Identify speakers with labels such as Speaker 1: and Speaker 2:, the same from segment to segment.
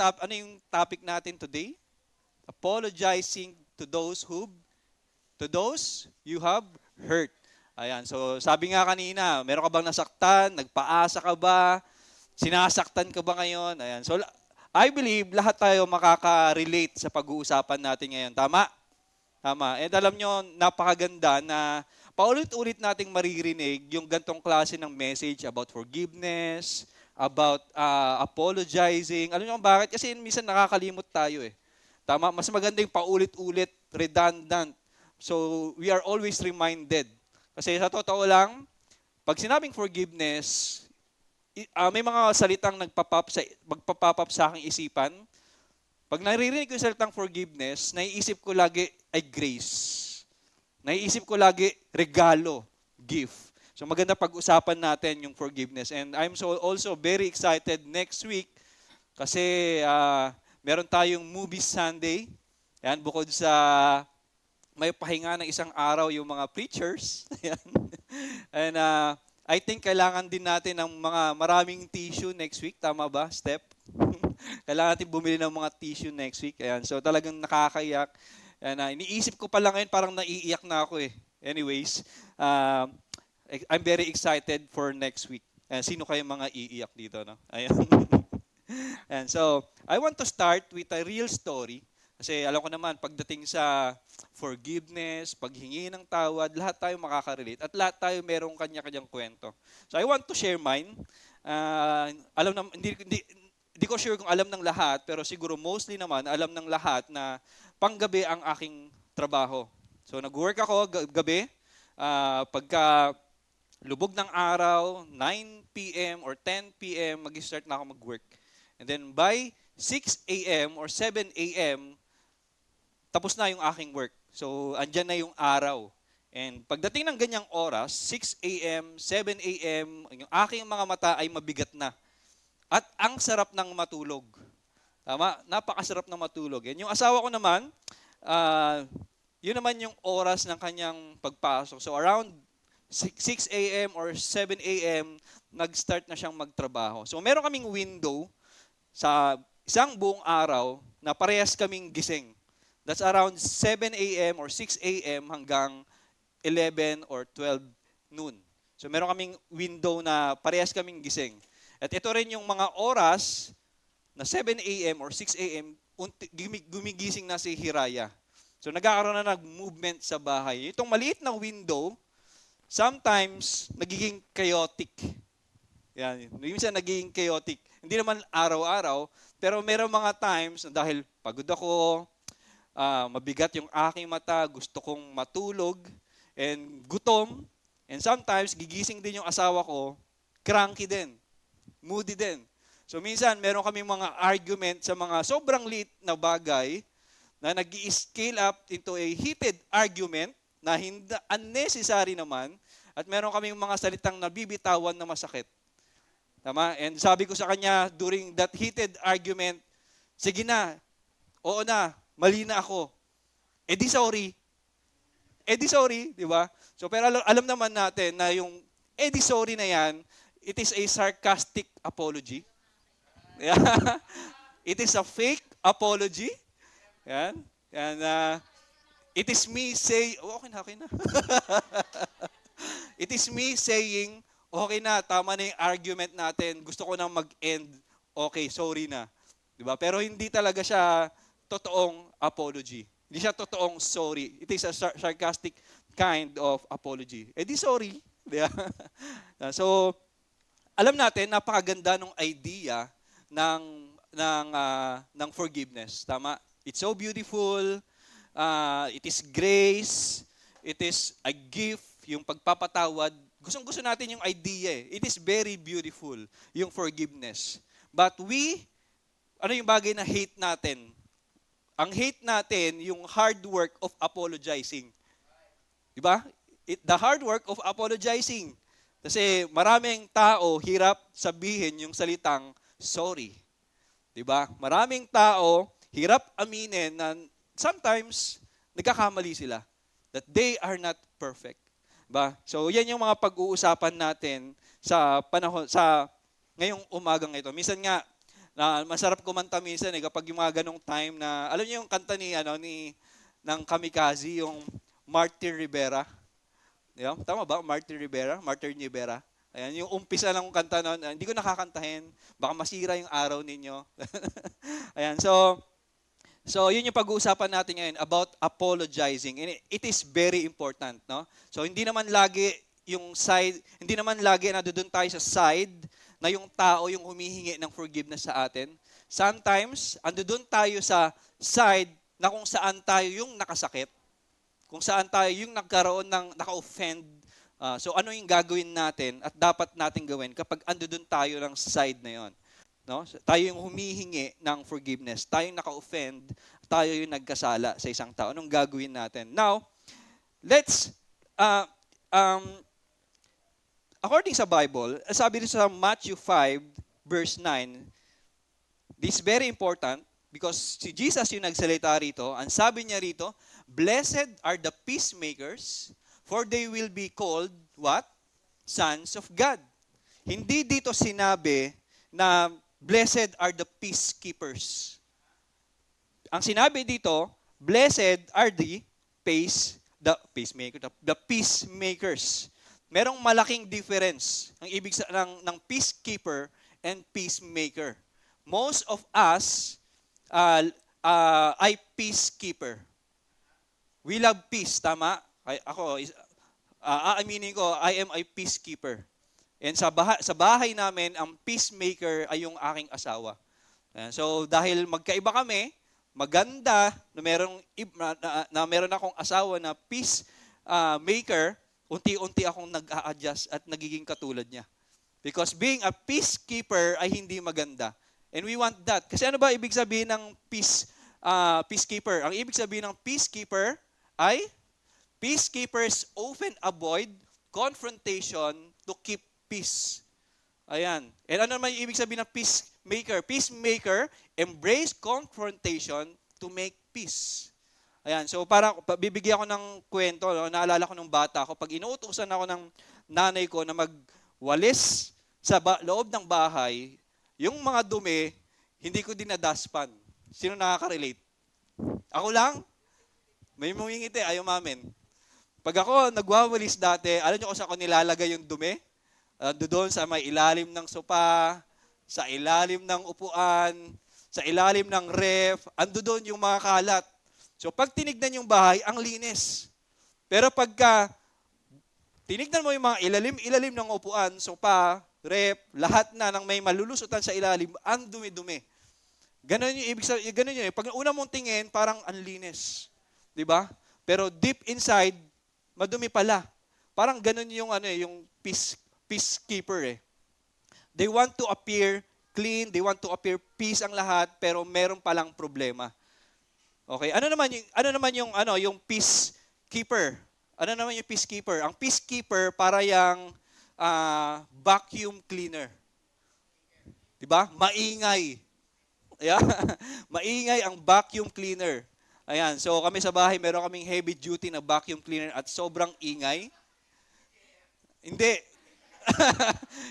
Speaker 1: ano yung topic natin today? Apologizing to those you have hurt. Ayan, so sabi nga kanina, meron ka bang nasaktan? Nagpaasa ka ba? Sinasaktan ka ba ngayon? Ayan, so I believe lahat tayo makaka-relate sa pag-uusapan natin ngayon. Tama? Tama. And alam nyo, napakaganda na paulit-ulit nating maririnig yung gantong klase ng message about forgiveness, about apologizing. Alam nyo kung bakit? Kasi minsan nakakalimot tayo eh. Tama? Mas maganda yung paulit-ulit, redundant. So, we are always reminded. Kasi sa totoo lang, pag sinabing forgiveness, may mga salitang magpapop up sa aking isipan. Pag naririnig ko yung salitang forgiveness, naiisip ko lagi ay grace. Naiisip ko lagi regalo, gift. So maganda pag-usapan natin yung forgiveness. And I'm also very excited next week kasi meron tayong movie Sunday. Yan, bukod sa may pahinga ng isang araw yung mga preachers. And I think kailangan din natin ng mga maraming tissue next week. Tama ba, Step? Kailangan natin bumili ng mga tissue next week. Ayan. So talagang nakakaiyak. And, iniisip ko pa lang ngayon, parang naiiyak na ako eh. Anyways, I'm very excited for next week. Sino kayo mga iiyak dito? No? Ayan. And so, I want to start with a real story. Kasi alam ko naman, pagdating sa forgiveness, paghingi ng tawad, lahat tayo makaka-relate at lahat tayo merong kanya-kanyang kwento. So I want to share mine. Alam na, hindi ko sure kung alam ng lahat, pero siguro mostly naman alam ng lahat na panggabi ang aking trabaho. So nag-work ako gabi, pagka lubog ng araw, 9 p.m. or 10 p.m., mag-start na ako mag-work. And then by 6 a.m. or 7 a.m., tapos na yung aking work. So, andyan na yung araw. And pagdating ng ganyang oras, 6 a.m., 7 a.m., yung aking mga mata ay mabigat na. At ang sarap ng matulog. Tama? Napakasarap ng matulog. And yung asawa ko naman, yun naman yung oras ng kanyang pagpasok. So, around 6 a.m. or 7 a.m., nag-start na siyang magtrabaho. So, meron kaming window sa isang buong araw na parehas kaming gising. That's around 7 a.m. or 6 a.m. hanggang 11 or 12 noon. So meron kaming window na parehas kaming gising. At ito rin yung mga oras na 7 a.m. or 6 a.m. gumigising na si Hiraya. So nagkakaroon na movement sa bahay. Itong maliit na window, sometimes nagiging chaotic. Yan. Minsan nagiging chaotic. Hindi naman araw-araw, pero meron mga times na dahil pagod ako, mabigat yung aking mata, gusto kong matulog, and gutom, and sometimes gigising din yung asawa ko, cranky din, moody din. So minsan meron kaming mga argument sa mga sobrang liit na bagay na nag-i-scale up into a heated argument na hindi unnecessary naman, at meron kaming mga salitang nabibitawan na masakit. Tama? And sabi ko sa kanya during that heated argument, sige na, oo na, mali na ako. Eh di sorry, di ba? So pero alam naman natin na yung di sorry na yan, it is a sarcastic apology. Yeah. It is a fake apology. Yan. And it is me saying, okay na. It is me saying, okay na, tama na yung argument natin. Gusto ko na mag-end. Okay, sorry na. Di ba? Pero hindi talaga siya totoong apology. Hindi siya totoong sorry. It is a sarcastic kind of apology. Eh di sorry. So, alam natin, napakaganda ng idea ng forgiveness. Tama? It's so beautiful. It is grace. It is a gift. Yung pagpapatawad. Gustong-gusto natin yung idea eh. It is very beautiful, yung forgiveness. But ano yung bagay na hate natin? Ang hate natin, yung hard work of apologizing. Diba? The hard work of apologizing. Kasi maraming tao hirap sabihin yung salitang sorry. Diba? Maraming tao hirap aminin na sometimes nagkakamali sila. That they are not perfect. Diba? So yan yung mga pag-uusapan natin sa panahon, sa ngayong umagang ito. Minsan nga, Na masarap kumanta minsan kapag yung mga ganong time na, alam niyo yung kanta ng Kamikaze, yung Martyr Rivera. Yeah, tama ba? Martyr Rivera? Martyr Rivera. Ayan, yung umpisa lang ng kanta noon, hindi ko nakakantahin. Baka masira yung araw ninyo. Ayan, so yun yung pag-uusapan natin ngayon about apologizing. And it is very important, no? So hindi naman lagi hindi naman lagi na doon tayo sa side na yung tao yung humihingi ng forgiveness sa atin. Sometimes, doon tayo sa side na kung saan tayo yung nakasakit, kung saan tayo yung nagkaroon ng naka-offend. So ano yung gagawin natin at dapat natin gawin kapag doon tayo ng side na yon? No? Tayo yung humihingi ng forgiveness. Tayo yung naka-offend, tayo yung nagkasala sa isang tao. Anong gagawin natin? Now, let's, according sa Bible, sabi rin sa Matthew 5, verse 9, this is very important because si Jesus yung nagsalita rito. Ang sabi niya rito, "Blessed are the peacemakers, for they will be called," what? Sons of God. Hindi dito sinabi na blessed are the peacekeepers. Ang sinabi dito, blessed are the peacemakers. Merong malaking difference ang ibig ng peacekeeper and peacemaker. Most of us ay peacekeeper. We love peace, tama? Aaminin ko, I am a peacekeeper. And sa bahay namin, ang peacemaker ay yung aking asawa. So dahil magkaiba kami, maganda na meron akong asawa na peacemaker, unti-unti akong nag-a-adjust at nagiging katulad niya. Because being a peacekeeper ay hindi maganda. And we want that. Kasi ano ba ibig sabihin ng peacekeeper? Ang ibig sabihin ng peacekeeper ay peacekeepers often avoid confrontation to keep peace. Ayan. And ano naman yung ibig sabihin ng peacemaker? Peacemaker embrace confrontation to make peace. Ayan. So parang bibigyan ko ng kwento, no? Naalala ko nung bata ako, pag inuutusan ako ng nanay ko na magwalis sa loob ng bahay, yung mga dumi, hindi ko dinadaspan. Sino nakaka-relate? Ako lang? May mumingiti, ayaw mamin. Pag ako nagwawalis dati, alam niyo kung saan ko nilalagay yung dumi? Doon sa may ilalim ng sopa, sa ilalim ng upuan, sa ilalim ng ref, doon yung mga kalat. So pag tinignan yung bahay, ang linis. Pero pagka tinignan mo yung mga ilalim ng upuan, sopa, ref, lahat na ng may malulusutan sa ilalim, ang dumi-dumi. Ganun yung ibig sabihin, ganun yun. Pag una mong tingin, parang ang linis. 'Di ba? Pero deep inside, madumi pala. Parang ganun yung yung peacekeeper . They want to appear clean, they want to appear peace ang lahat, pero meron palang problema. Okay, ano naman yung peacekeeper? Ano naman yung peacekeeper? Ang peacekeeper para yang vacuum cleaner. 'Di ba? Maingay. Yeah. Maingay ang vacuum cleaner. Ayan, so kami sa bahay, meron kaming heavy duty na vacuum cleaner at sobrang ingay. Hindi.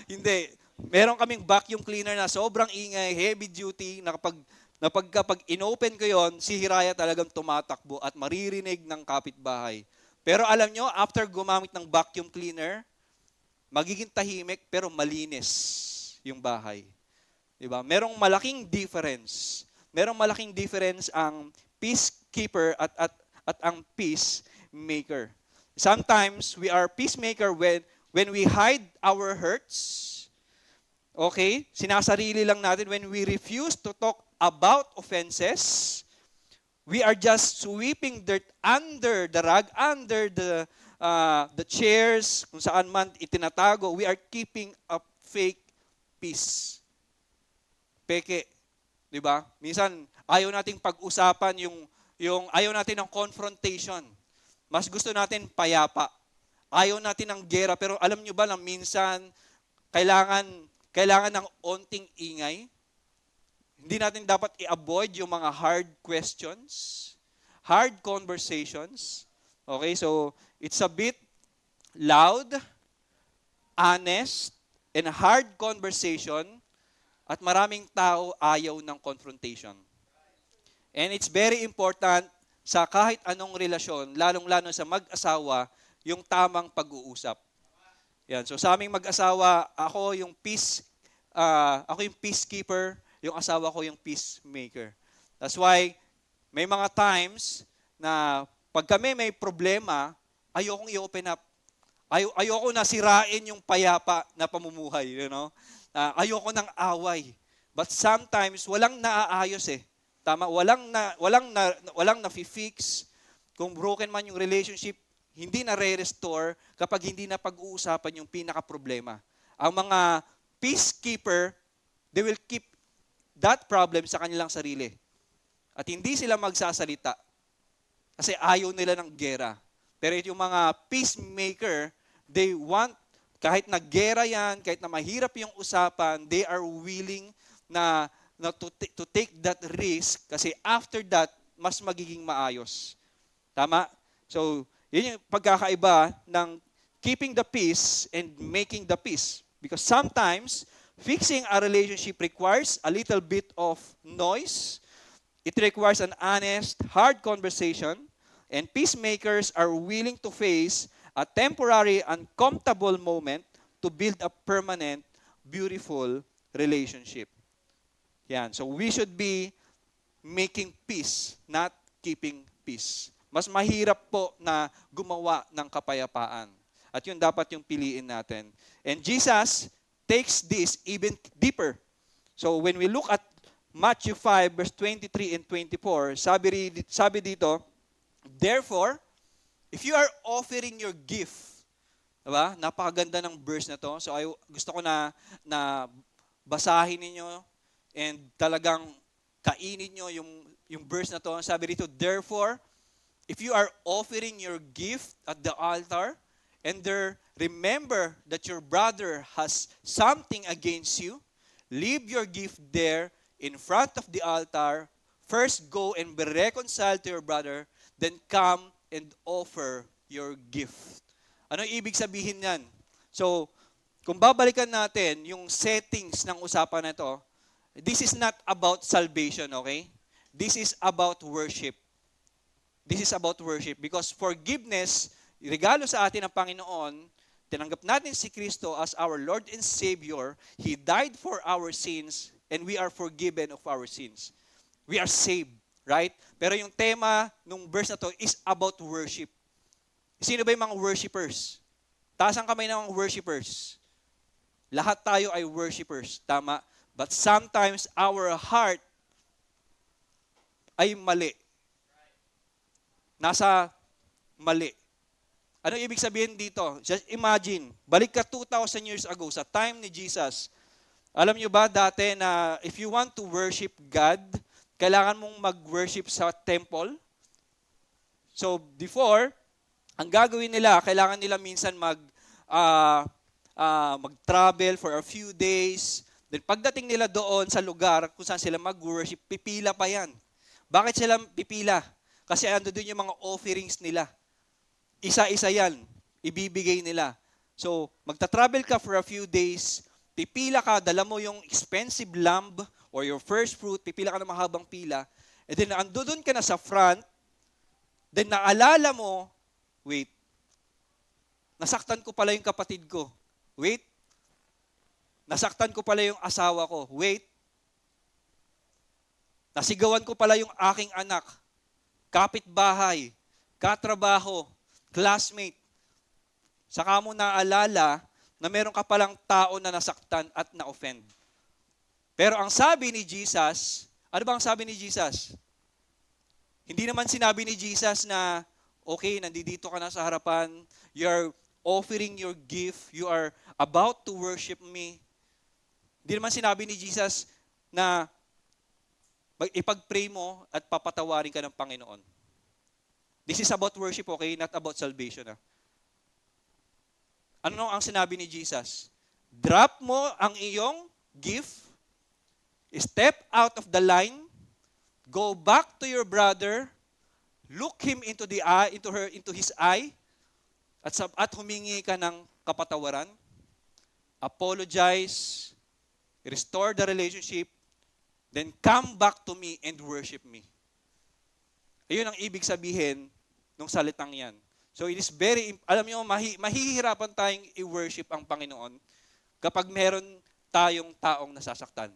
Speaker 1: Hindi. Meron kaming vacuum cleaner na sobrang ingay, heavy duty, na kapag inopen ko yon, si Hiraya talagang tumatakbo at maririnig ng kapitbahay. Pero alam nyo, after gumamit ng vacuum cleaner, magiging tahimik pero malinis yung bahay. Diba? Merong malaking difference. Merong malaking difference ang peacekeeper at ang peacemaker. Sometimes we are peacemaker when we hide our hurts. Okay? Sinasarili lang natin when we refuse to talk about offenses. We are just sweeping dirt under the rug, under the chairs, kung saan man itinatago. We are keeping a fake peace. Peke. 'Di ba? Minsan ayaw nating pag-usapan yung ayaw natin ng confrontation. Mas gusto natin payapa. Ayaw natin ng gera, pero alam nyo ba na minsan kailangan ng onting ingay? Hindi natin dapat i-avoid yung mga hard questions, hard conversations. Okay, so it's a bit loud, honest, and hard conversation At maraming tao ayaw ng confrontation. And it's very important sa kahit anong relasyon, lalong-lalo sa mag-asawa, yung tamang pag-uusap. Yan. So sa aming mag-asawa, ako yung peacekeeper, yung asawa ko yung peacemaker. That's why may mga times na pag kami may problema, ayokong i-open up. Ayoko na sirain yung payapa na pamumuhay, you know? Ayoko ng away. But sometimes walang naaayos eh. Tama, walang na-fix. Kung broken man yung relationship, hindi na re-restore kapag hindi na pag-uusapan yung pinaka-problema. Ang mga peacekeeper, they will keep that problem sa kanilang sarili. At hindi sila magsasalita kasi ayaw nila ng gera. Pero yung mga peacemaker, they want, kahit na gera yan, kahit na mahirap yung usapan, they are willing to take that risk kasi after that, mas magiging maayos. Tama? So, yun yung pagkakaiba ng keeping the peace and making the peace. Because sometimes, fixing a relationship requires a little bit of noise. It requires an honest, hard conversation. And peacemakers are willing to face a temporary, uncomfortable moment to build a permanent, beautiful relationship. Yan. So we should be making peace, not keeping peace. Mas mahirap po na gumawa ng kapayapaan. At yun dapat yung piliin natin. And Jesus takes this even deeper. So when we look at Matthew 5, verse 23 and 24, sabi dito, therefore, if you are offering your gift, diba? Napakaganda ng verse na to. So gusto ko na basahin ninyo and talagang kainin nyo yung verse na to. Sabi dito, therefore, if you are offering your gift at the altar, and there remember that your brother has something against you, leave your gift there in front of the altar. First go and be reconciled to your brother, then come and offer your gift. Ano ibig sabihin yan? So, kung babalikan natin yung settings ng usapan na ito, this is not about salvation, okay? This is about worship. This is about worship because forgiveness, regalo sa atin ng Panginoon, tinanggap natin si Kristo as our Lord and Savior. He died for our sins and we are forgiven of our sins. We are saved, right? Pero yung tema nung verse na to is about worship. Sino ba yung mga worshipers? Taas ang kamay ng mga worshipers. Lahat tayo ay worshipers, tama? But sometimes our heart ay mali. Nasa mali. Ano ibig sabihin dito? Just imagine, balik ka 2,000 years ago sa time ni Jesus. Alam niyo ba dati na if you want to worship God, kailangan mong mag-worship sa temple? So before, ang gagawin nila, kailangan nila minsan mag-travel for a few days. Then pagdating nila doon sa lugar kung saan sila mag-worship, pipila pa yan. Bakit sila pipila? Kasi ando doon yung mga offerings nila. Isa-isa yan, ibibigay nila. So, magta-travel ka for a few days, pipila ka, dala mo yung expensive lamb or your first fruit, pipila ka ng mahabang pila, and then ando doon ka na sa front, then naalala mo, wait, nasaktan ko pala yung kapatid ko. Wait, nasaktan ko pala yung asawa ko. Wait, nasigawan ko pala yung aking anak, kapitbahay, katrabaho, classmate. Saka mo naalala na meron ka palang tao na nasaktan at na-offend. Pero ang sabi ni Jesus, ano ba ang sabi ni Jesus? Hindi naman sinabi ni Jesus na, okay, nandito ka na sa harapan, you're offering your gift, you are about to worship me. Hindi naman sinabi ni Jesus na ipag-pray mo at papatawarin ka ng Panginoon. This is about worship, okay? Not about salvation. Ano ang sinabi ni Jesus? Drop mo ang iyong gift, step out of the line, go back to your brother, look him into the eye, into his eye, at humingi ka ng kapatawaran, apologize, restore the relationship, then come back to me and worship me. Ayun ang ibig sabihin ng salitang yan. So it is alam nyo, mahihirapan tayong i-worship ang Panginoon kapag meron tayong taong nasasaktan.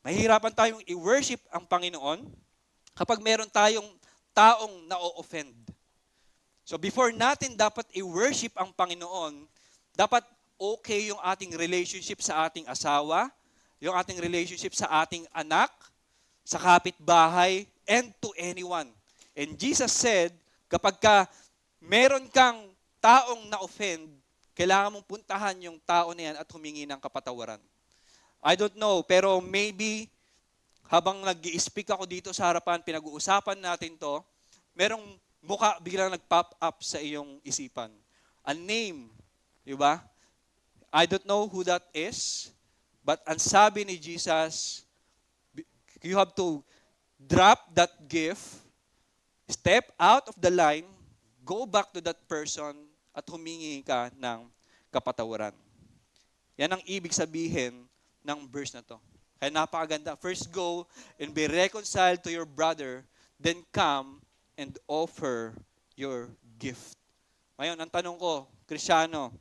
Speaker 1: Mahihirapan tayong i-worship ang Panginoon kapag meron tayong taong na-offend. So before natin dapat i-worship ang Panginoon, dapat okay yung ating relationship sa ating asawa, yung ating relationship sa ating anak, sa kapitbahay, and to anyone. And Jesus said, kapag meron kang taong na-offend, kailangan mong puntahan yung tao na yan at humingi ng kapatawaran. I don't know, pero maybe habang nag-i-speak ako dito sa harapan, pinag-uusapan natin to, merong mukha biglang nag-pop up sa iyong isipan. A name, di ba? I don't know who that is, but ang sabi ni Jesus, you have to drop that gift, step out of the line, go back to that person, at humingi ka ng kapatawaran. Yan ang ibig sabihin ng verse na to. Kaya napakaganda. First go and be reconciled to your brother, then come and offer your gift. Ngayon, ang tanong ko, Kristyano,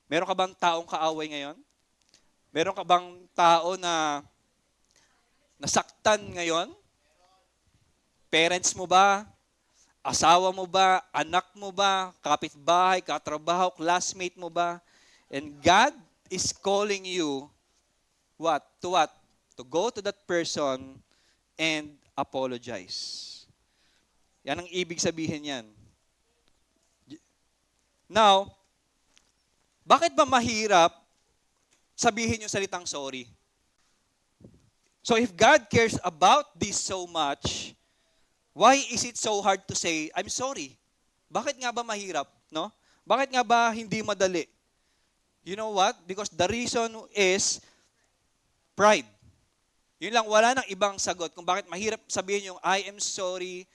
Speaker 1: meron ka bang taong kaaway ngayon? Meron ka bang tao na nasaktan ngayon? Parents mo ba? Asawa mo ba? Anak mo ba? Kapitbahay, katrabaho, classmate mo ba? And God is calling you, what? To what? To go to that person and apologize. Yan ang ibig sabihin yan. Now, bakit ba mahirap sabihin yung salitang sorry? So if God cares about this so much, why is it so hard to say, I'm sorry? Bakit nga ba mahirap, no? Bakit nga ba hindi madali? You know what? Because the reason is pride. Yun lang, wala nang ibang sagot kung bakit mahirap sabihin yung, I am sorry,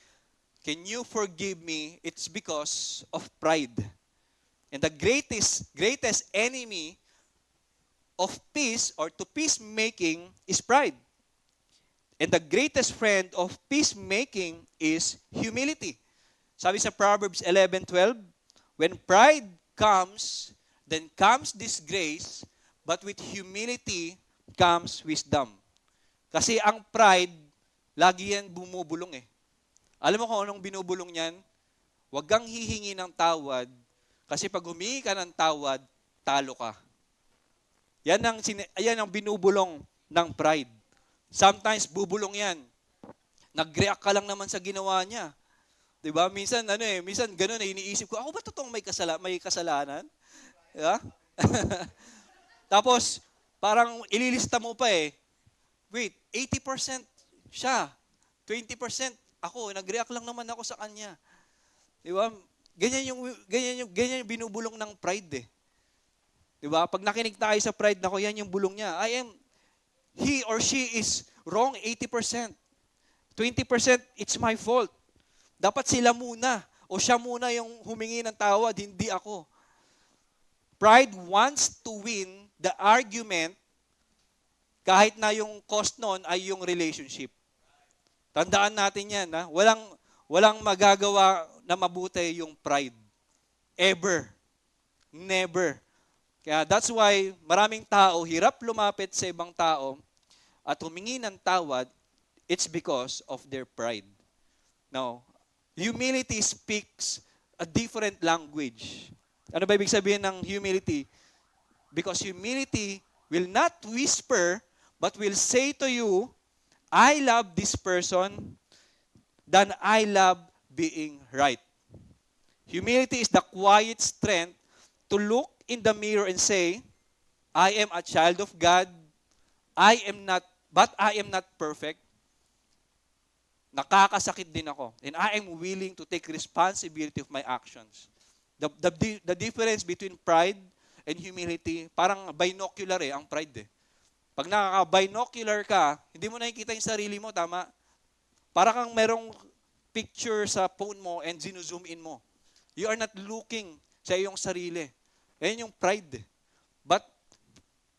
Speaker 1: can you forgive me? It's because of pride. And the greatest enemy of peace or to peacemaking is pride. And the greatest friend of peacemaking is humility. Sabi sa Proverbs 11:12, when pride comes, then comes disgrace, but with humility comes wisdom. Kasi ang pride, lagi yan bumubulong eh. Alam mo kung anong binubulong yan? Huwag kang hihingi ng tawad, kasi pag humingi ka ng tawad, talo ka. Yan ang binubulong ng pride. Sometimes bubulong yan. Nag-react ka lang naman sa ginawa niya. 'Di ba? Minsan minsan ganoon iniisip ko, ako ba totoong may kasalanan? 'Di ba? Tapos parang ililista mo pa eh. Wait, 80% siya. 20% ako, nag-react lang naman ako sa kanya. 'Di ba? Ganyan yung binubulong ng pride eh. 'Di ba? Pag nakinig tayo sa pride, nako yan yung bulong niya. He or she is wrong 80%. 20%, it's my fault. Dapat sila muna o siya muna yung humingi ng tawad, hindi ako. Pride wants to win the argument kahit na yung cost nun ay yung relationship. Tandaan natin yan. Ha? Walang magagawa na mabuti yung pride. Ever. Never. Kaya that's why maraming tao hirap lumapit sa ibang tao at humingi ng tawad, it's because of their pride. Now, humility speaks a different language. Ano ba ibig sabihin ng humility? Because humility will not whisper, but will say to you, I love this person than I love being right. Humility is the quiet strength to look in the mirror and say, I am a child of God. But I am not perfect. Nakakasakit din ako. And I am willing to take responsibility of my actions. The difference between pride and humility, parang binocular ang pride eh. Pag nakaka-binocular ka, hindi mo nakikita yung sarili mo, tama? Para kang merong picture sa phone mo and zoom in mo. You are not looking sa iyong sarili. Yan yung pride. But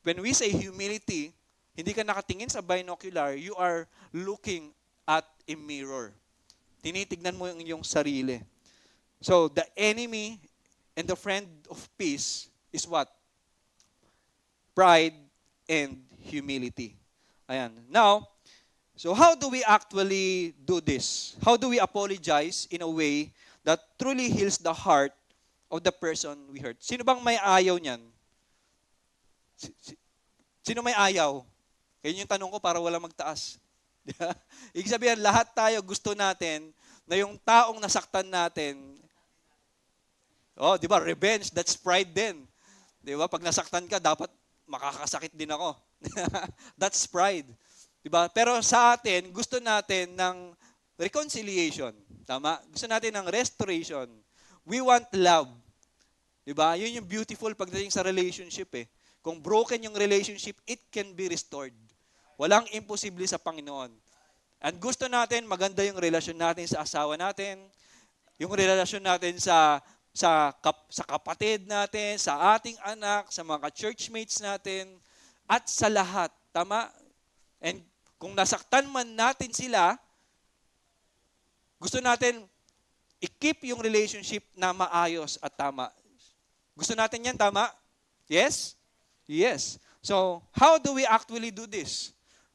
Speaker 1: when we say humility, hindi ka nakatingin sa binocular, you are looking at a mirror. Tinitignan mo yung iyong sarili. So, the enemy and the friend of peace is what? Pride and humility. Ayan. Now, so how do we actually do this? How do we apologize in a way that truly heals the heart of the person we hurt? Sino bang may ayaw niyan? Sino may ayaw? Kaya yung tanong ko para wala magtaas. Ibig sabihin, lahat tayo gusto natin na yung taong nasaktan natin, di ba, revenge, that's pride din. Di ba, pag nasaktan ka, dapat makakasakit din ako. That's pride. Di ba? Pero sa atin, gusto natin ng reconciliation. Tama? Gusto natin ng restoration. We want love. Di ba? Yun yung beautiful pagdating sa relationship eh. Kung broken yung relationship, it can be restored. Walang imposible sa Panginoon. And gusto natin, maganda yung relasyon natin sa asawa natin, yung relasyon natin sa kapatid natin, sa ating anak, sa mga churchmates natin, at sa lahat. Tama? And kung nasaktan man natin sila, gusto natin i-keep yung relationship na maayos at tama. Gusto natin yan, tama? Yes? Yes. So, how do we actually do this?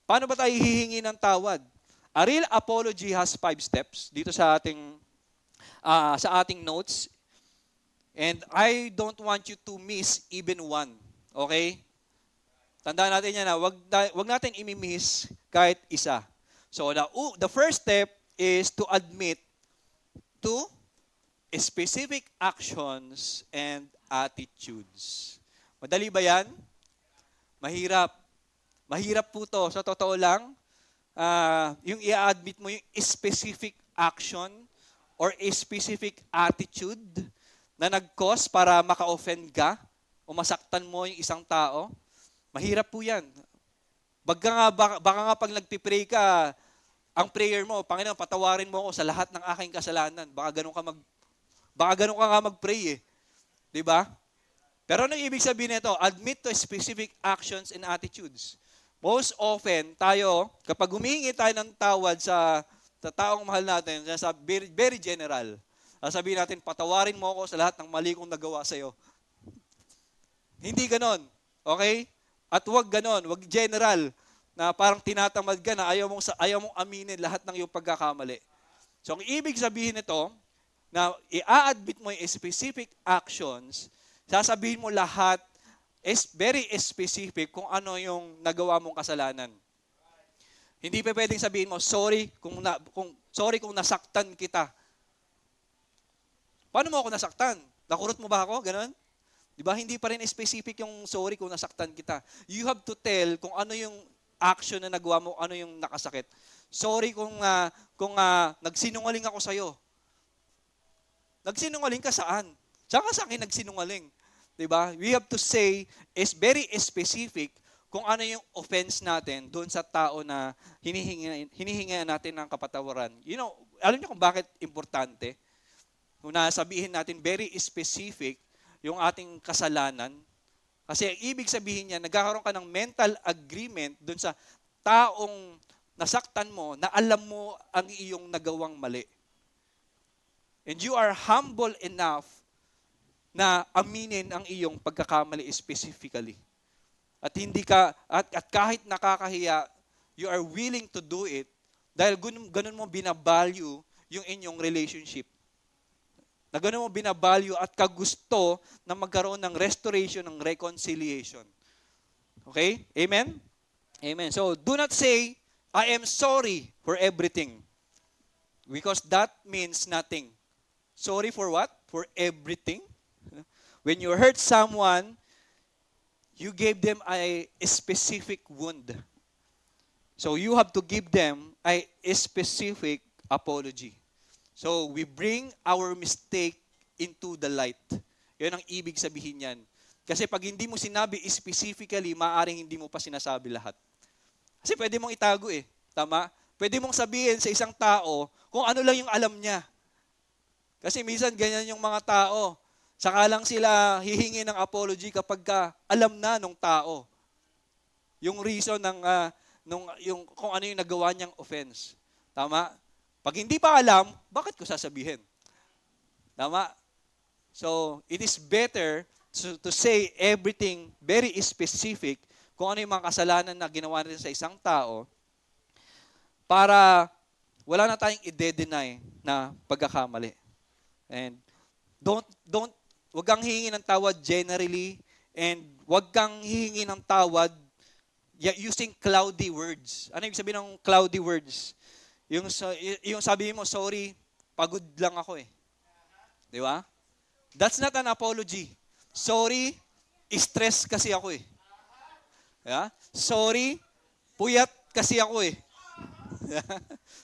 Speaker 1: Paano ba tayo hihingi ng tawad? A real apology has 5 steps dito sa ating notes. And I don't want you to miss even one. Okay? Tandaan natin yan na wag natin imi-miss kahit isa. So, the first step is to admit to specific actions and attitudes. Madali ba yan? Mahirap. Mahirap po to. Sa totoo lang, yung i-admit mo yung specific action or a specific attitude na nag-cause para maka-offend ka o masaktan mo yung isang tao, mahirap po yan. Baka nga pag nagpipray ka, ang prayer mo, Panginoon, patawarin mo ako sa lahat ng aking kasalanan. Baka ganun ka nga mag-pray eh. Di ba? Pero ano ibig sabihin nito? Admit to specific actions and attitudes. Most often, tayo, kapag humihingi tayo ng tawad sa taong mahal natin, very general. Sabihin natin, patawarin mo ako sa lahat ng mali kong nagawa sa'yo. Hindi ganon. Okay? At wag ganon. Wag general na parang tinatamad ka na ayaw mong aminin lahat ng iyong pagkakamali. So, ang ibig sabihin nito, na i-admit mo yung specific actions, sasabihin mo lahat is very specific kung ano yung nagawa mong kasalanan. Hindi pa pwedeng sabihin mo, sorry kung nasaktan kita. Paano mo ako nasaktan? Nakurot mo ba ako? Ganon? Di ba? Hindi pa rin specific yung sorry kung nasaktan kita. You have to tell kung ano yung action na nagawa mo, ano yung nakasakit. Sorry kung nagsinungaling ako sa'yo. Nagsinungaling ka saan? Saan ka sa akin nagsinungaling? Diba? We have to say is very specific kung ano yung offense natin doon sa tao na hinihingi natin ng kapatawaran. You know, alam niyo kung bakit importante? Kung nasabihin natin very specific yung ating kasalanan. Kasi ang ibig sabihin niya, nagkakaroon ka ng mental agreement doon sa taong nasaktan mo na alam mo ang iyong nagawang mali. And you are humble enough na aminin ang iyong pagkakamali specifically. At kahit nakakahiya, you are willing to do it dahil ganun mo binavalue yung inyong relationship. Na ganun mo binavalue at kagusto na magkaroon ng restoration, ng reconciliation. Okay? Amen? Amen. So, do not say, I am sorry for everything. Because that means nothing. Sorry for what? For everything. When you hurt someone, you gave them a specific wound. So you have to give them a specific apology. So we bring our mistake into the light. Yun ang ibig sabihin yan. Kasi pag hindi mo sinabi specifically, maaaring hindi mo pa sinasabi lahat. Kasi pwede mong itago eh. Tama? Pwede mong sabihin sa isang tao kung ano lang yung alam niya. Kasi minsan ganyan yung mga tao. Saka lang sila hihingi ng apology kapag alam na nung tao. yung reason ng yung kung ano yung nagawa niyang offense. Tama? Pag hindi pa alam, bakit ko sasabihin? Tama? So, it is better to say everything very specific kung ano yung mga kasalanan na ginawa natin sa isang tao para wala na tayong i-deny na pagkakamali. And wag kang hihingi ng tawad generally, and wag kang hihingi ng tawad using cloudy words. Ano ibig sabihin ng cloudy words? Yung sabi mo, sorry, pagod lang ako eh. Di ba? That's not an apology. Sorry, stress kasi ako eh. Yeah? Sorry, puyat kasi ako eh.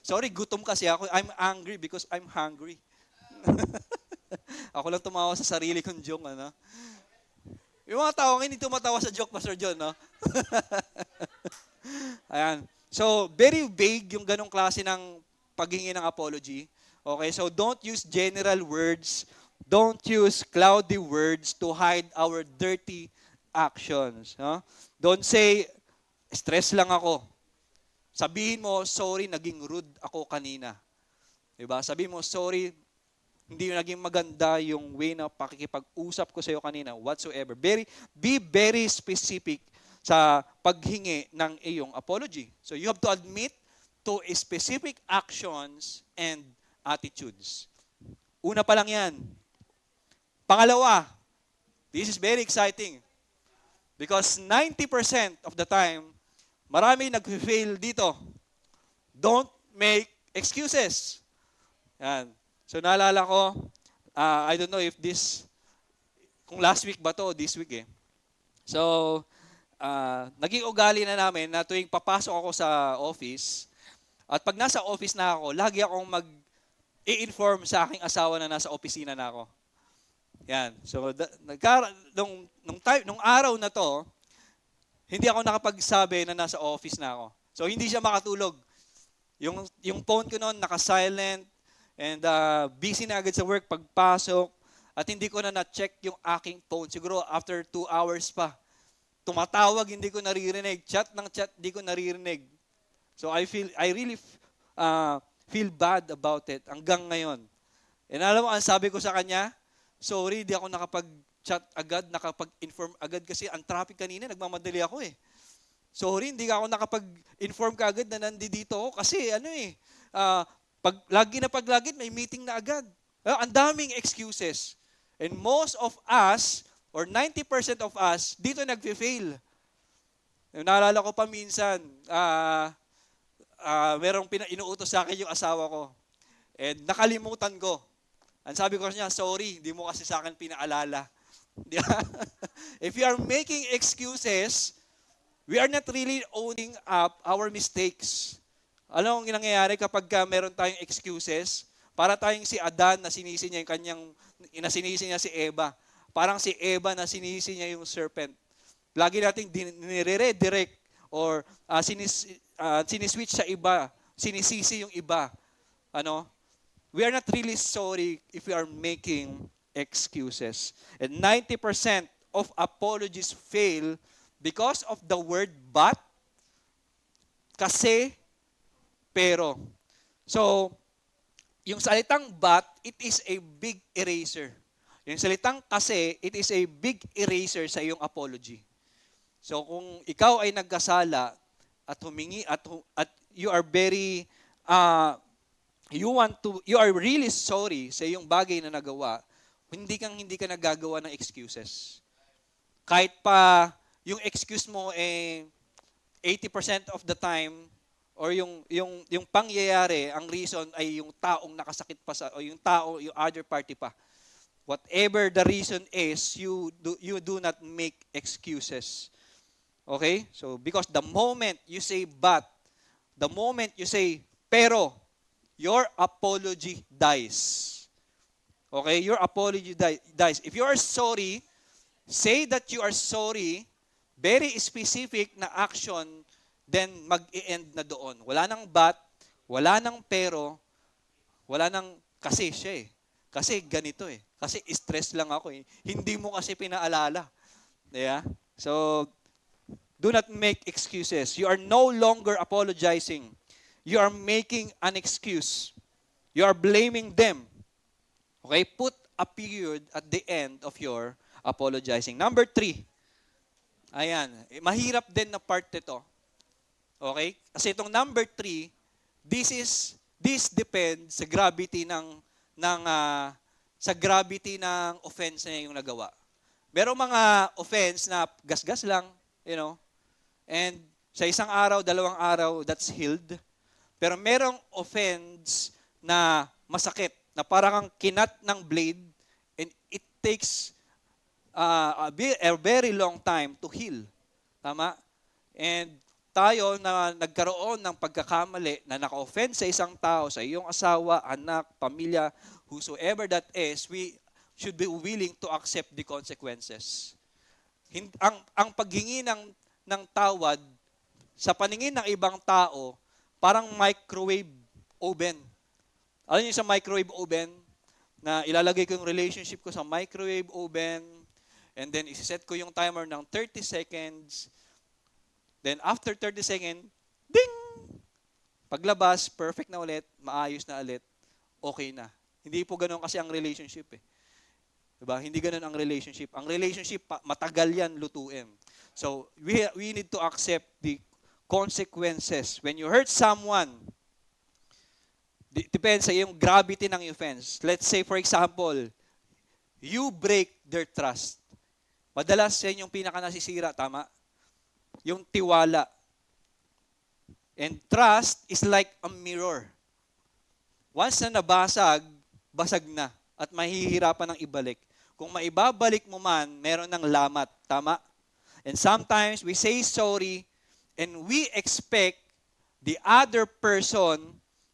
Speaker 1: Sorry, gutom kasi ako. I'm angry because I'm hungry. Ako lang tumawa sa sarili kong joke, ano? Yung mga tao hindi tumatawa sa joke, Pastor John, no? Ayan. So, very vague yung ganong klase ng paghingi ng apology. Okay, so don't use general words. Don't use cloudy words to hide our dirty actions. No? Don't say, stress lang ako. Sabihin mo, sorry, naging rude ako kanina. Diba? Sabihin mo, sorry, hindi naging maganda yung way na pakikipag-usap ko sa iyo kanina, whatsoever. Be very specific sa paghingi ng iyong apology. So you have to admit to specific actions and attitudes. Una pa lang yan. Pangalawa, this is very exciting. Because 90% of the time, marami nag-fail dito. Don't make excuses. Yan. So naalala ko, I don't know if kung last week ba to o this week eh. So, naging ugali na namin na tuwing papasok ako sa office, at pag nasa office na ako, lagi akong i-inform sa aking asawa na nasa opisina na ako. Yan. So, nung araw na to, hindi ako nakapagsabi na nasa office na ako. So, hindi siya makatulog. Yung phone ko noon naka-silent, and busy na agad sa work pagpasok, at hindi ko na na-check yung aking phone. Siguro after 2 hours pa. Tumatawag, hindi ko naririnig. Chat ng chat, hindi ko naririnig. So I really feel bad about it hanggang ngayon. And alam mo, ang sabi ko sa kanya, sorry, di ako nakapag-chat agad, nakapag-inform agad kasi ang traffic kanina, nagmamadali ako eh. Sorry, hindi ako nakapag-inform ka agad na nandito ako kasi paglagi may meeting na agad. Ang daming excuses. And most of us, or 90% of us, dito nagfe-fail. Naalala ko pa minsan, merong inuutos sa akin yung asawa ko. And nakalimutan ko. Ang sabi ko niya, sorry, hindi mo kasi sa akin pinaalala. If you are making excuses, we are not really owning up our mistakes. Ano ang nangyayari kapag meron tayong excuses? Para tayong si Adan na sinisi niya sinisi niya si Eva. Parang si Eva na sinisi niya yung serpent. Lagi nating nire-redirect or siniswitch sa iba, sinisisi yung iba. We are not really sorry if we are making excuses. And 90% of apologies fail because of the word but, kasi, pero. So, yung salitang but, it is a big eraser. Yung salitang kasi, it is a big eraser sa iyong apology. So, kung ikaw ay nagkasala at humingi at you are very you are really sorry sa iyong bagay na nagawa, hindi ka nagagawa ng excuses. Kahit pa yung excuse mo 80% of the time, or yung pangyayari, ang reason ay yung taong nakasakit pa o yung other party pa. Whatever the reason is, you do not make excuses. Okay? So, because the moment you say but, the moment you say pero, your apology dies. Okay? Your apology dies. If you are sorry, say that you are sorry, very specific na action, then mag-i-end na doon. Wala nang but, wala nang pero, wala nang kasi siya eh. Kasi ganito eh. Kasi stress lang ako eh. Hindi mo kasi pinaalala. Yeah? So, Do not make excuses. You are no longer apologizing. You are making an excuse. You are blaming them. Okay? Put a period at the end of your apologizing. Number 3. Ayan. Mahirap din na part nito. Okay? Kasi itong number 3, this depends sa gravity ng offense na yung nagawa. Merong mga offense na gasgas lang, and sa isang araw, 2 araw, that's healed. Pero merong offense na masakit, na parang kang kinat ng blade, and it takes a very long time to heal. Tama? And tayo na nagkaroon ng pagkakamali na naka-offend sa isang tao, sa iyong asawa, anak, pamilya, whosoever that is, we should be willing to accept the consequences. Ang paghingi ng tawad sa paningin ng ibang tao, parang microwave oven. Alam niyo sa microwave oven, na ilalagay ko yung relationship ko sa microwave oven, and then isiset ko yung timer ng 30 seconds, then after 30 seconds, ding! Paglabas, perfect na ulit, maayos na ulit, okay na. Hindi po ganoon kasi ang relationship eh. Diba? Hindi ganoon ang relationship. Ang relationship, matagal yan lutuin. So, we need to accept the consequences. When you hurt someone, depends sa yung gravity ng offense. Let's say, for example, you break their trust. Madalas yan yung pinaka nasisira, tama? Yung tiwala. And trust is like a mirror. Once na nabasag, basag na. At mahihirapan ng ibalik. Kung maibabalik mo man, meron ng lamat. Tama? And sometimes, we say sorry, and we expect the other person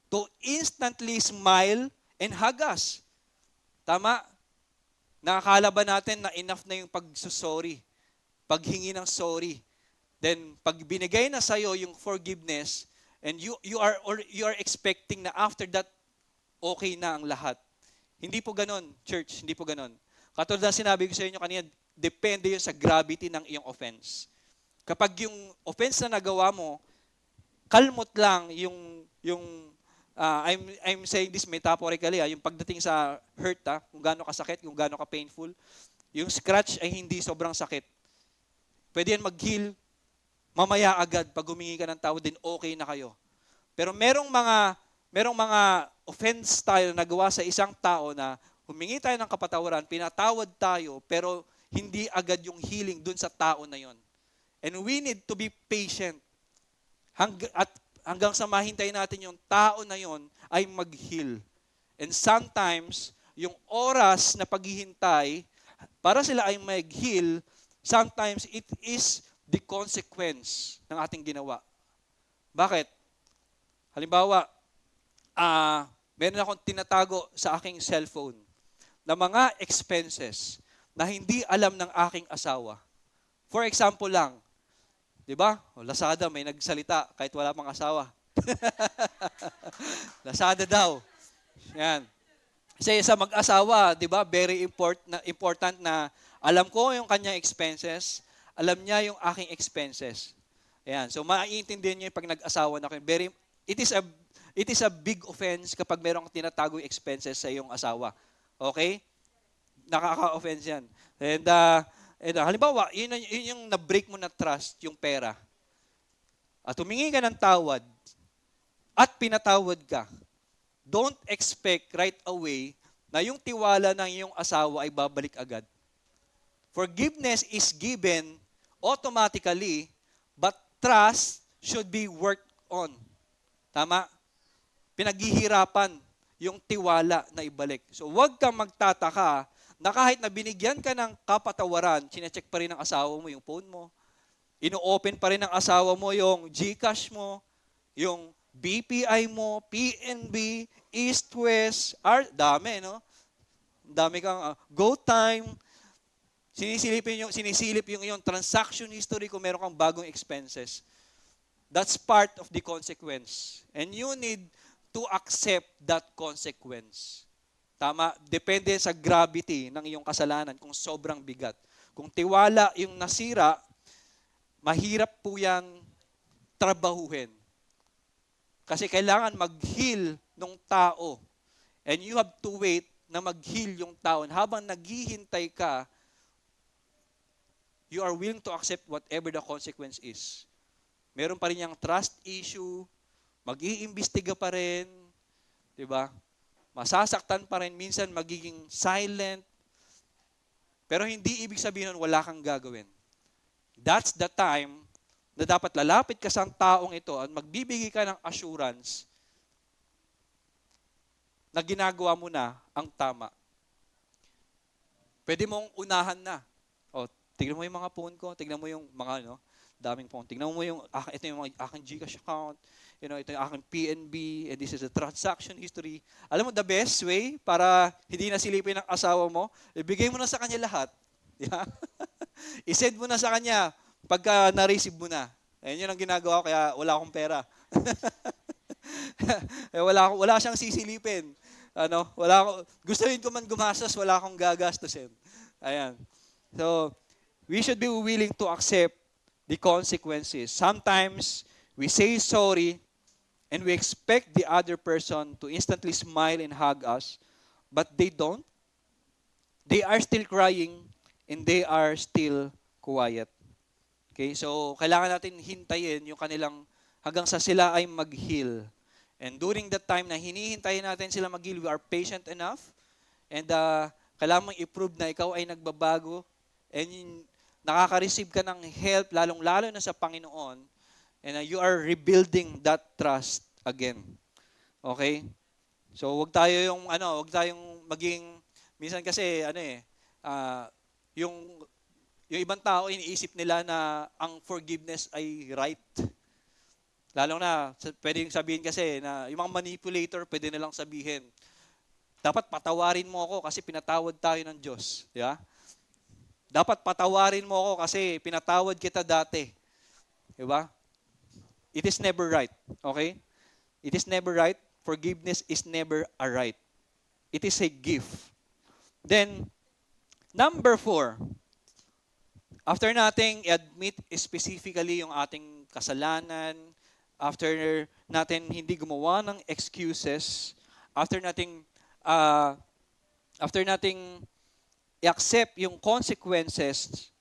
Speaker 1: to instantly smile and hug us. Tama? Nakakala ba natin na enough na yung pagsusorry? Paghingi ng sorry. Then, pag binigay na sa'yo yung forgiveness, and you are expecting na after that, okay na ang lahat. Hindi po ganon, church. Hindi po ganon. Katulad na sinabi ko sa inyo kanina, depende yun sa gravity ng iyong offense. Kapag yung offense na nagawa mo, kalmot lang I'm saying this metaphorically, yung pagdating sa hurt, kung gaano kasakit, kung gaano ka painful, yung scratch ay hindi sobrang sakit. Pwede yan mag-heal, mamaya agad, pag humingi ka ng tawad din, okay na kayo. Pero merong mga offense tayo na nagawa sa isang tao na humingi tayo ng kapatawaran, pinatawad tayo, pero hindi agad yung healing dun sa tao na yon. And we need to be patient. Hanggang sa mahintay natin yung tao na yon ay mag-heal. And sometimes, yung oras na paghihintay, para sila ay mag-heal, sometimes it is the consequence ng ating ginawa. Bakit? Halimbawa, meron akong tinatago sa aking cellphone na mga expenses na hindi alam ng aking asawa. For example lang, di ba? Lazada, may nagsalita kahit wala pang asawa. Lazada daw. Yan. Kasi sa mag-asawa, di ba, very important na alam ko yung kanyang expenses, alam niya yung aking expenses. Ayan. So, maiintindihan niyo yung pag nag-asawa na kayo. It is a big offense kapag merong tinatago yung expenses sa iyong asawa. Okay? Nakaka-offense yan. And halimbawa, yun yung na-break mo na trust, yung pera. At humingi ka ng tawad at pinatawad ka. Don't expect right away na yung tiwala ng iyong asawa ay babalik agad. Forgiveness is given automatically, but trust should be worked on. Tama? Pinaghihirapan yung tiwala na ibalik. So huwag kang magtataka na kahit na binigyan ka ng kapatawaran, chinecheck pa rin ng asawa mo yung phone mo, ino-open pa rin ng asawa mo yung GCash mo, yung BPI mo, PNB, East West, dami, no? Dami kang GoTime, sinisilip yung transaction history kung meron kang bagong expenses. That's part of the consequence. And you need to accept that consequence. Tama? Depende sa gravity ng iyong kasalanan kung sobrang bigat. Kung tiwala yung nasira, mahirap po yan trabahuhin. Kasi kailangan mag-heal ng tao. And you have to wait na mag-heal yung tao. And habang naghihintay ka, you are willing to accept whatever the consequence is. Meron pa rin yung trust issue, mag-iimbestiga pa rin, di ba? Masasaktan pa rin, minsan magiging silent. Pero hindi ibig sabihin nun wala kang gagawin. That's the time na dapat lalapit ka sa taong ito at magbibigay ka ng assurance na ginagawa mo na ang tama. Pwede mong unahan na. O, tignan mo yung mga phone ko, tignan mo yung mga, daming phone. Tignan mo yung, ito yung aking GCash account, ito yung aking PNB, and this is the transaction history. Alam mo, the best way para hindi na silipin ng asawa mo, ibigay mo na sa kanya lahat. Yeah? I-send mo na sa kanya pagka na-receive mo na. Ayun yun ang ginagawa ko, kaya wala akong pera. wala siyang sisilipin. Gustuhin ko man gumastos, wala akong gagastusin. Ayan. So, we should be willing to accept the consequences. Sometimes, we say sorry, and we expect the other person to instantly smile and hug us, but they don't. They are still crying, and they are still quiet. Okay, so kailangan natin hintayin yung kanilang hanggang sa sila ay mag-heal. And during that time na hinihintayin natin sila mag-heal, we are patient enough. And kailangan mong i-prove na ikaw ay nagbabago. And nakaka-receive ka ng help, lalong-lalo na sa Panginoon. And you are rebuilding that trust again. Okay? So wag tayong maging, minsan kasi, yung ibang tao, iniisip nila na ang forgiveness ay right. Lalo na, pwedeng sabihin kasi na yung mga manipulator, pwede nilang sabihin, dapat patawarin mo ako kasi pinatawad tayo ng Diyos. Yeah? Dapat patawarin mo ako kasi pinatawad kita dati. Diba? It is never right. Okay? It is never right. Forgiveness is never a right. It is a gift. Then, number 4, after nating i-admit specifically yung ating kasalanan, after natin hindi gumawa ng excuses, after nating i-accept yung consequences,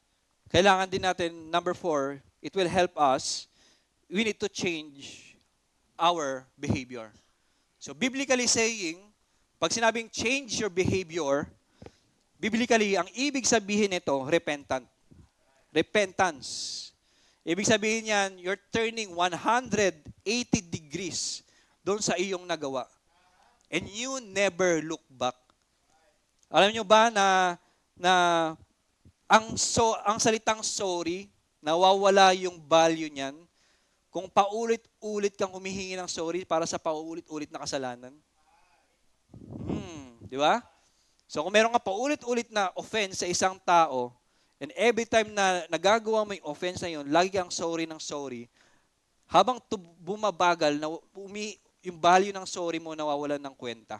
Speaker 1: kailangan din natin, number 4, it will help us, we need to change our behavior. So biblically saying, pag sinabing change your behavior, biblically, ang ibig sabihin nito, repentance. Ibig sabihin yan, you're turning 180 degrees doon sa iyong nagawa. And you never look back. Alam nyo ba na ang salitang sorry, nawawala yung value niyan kung paulit-ulit kang humihingi ng sorry para sa paulit-ulit na kasalanan? Di ba? So kung meron ka paulit-ulit na offense sa isang tao, and every time na nagagawa mo yung offense na yun, lagi kang sorry ng sorry, habang bumabagal, yung value ng sorry mo nawawalan ng kwenta.